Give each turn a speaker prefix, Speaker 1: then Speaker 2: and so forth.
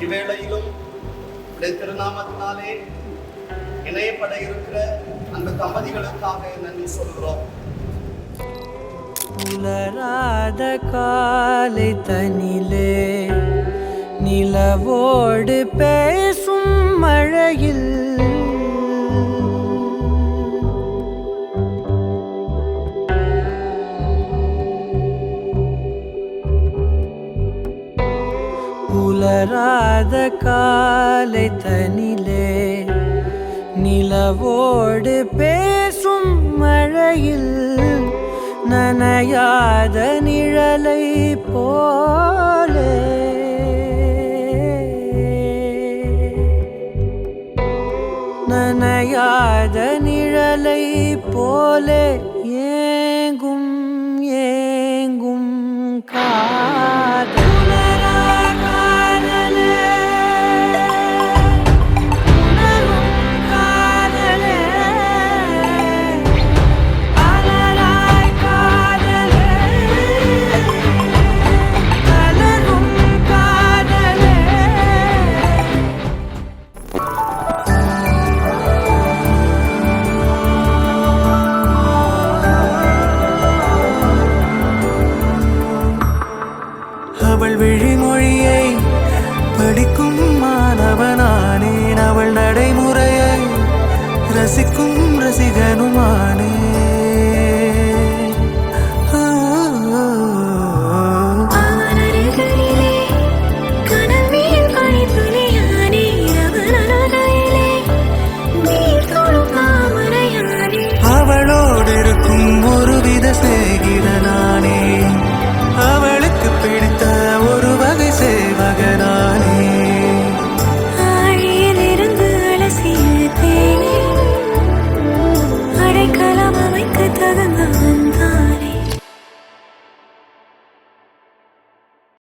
Speaker 1: இவ்வேளையிலும் திருநாமத்தினாலே இணையப்பட இருக்கிற அந்த தம்பதிகளுக்காக நன்றி சொல்கிறோம்.
Speaker 2: உலராத காலை தனிலே நிலவோடு பேசும் மழையில் உலராத காலை தனிலே நிலவோடு பேசும் மழையில் நனையாத நிழலை போலே நனையாத நிழலை போலே ஏங்கும் ஏங்கும் காதல் அவள் விழிமொழியை படிக்கும் மாணவனானேன், அவள் நடைமுறையை ரசிக்கும் ரசிகனுமானேன்.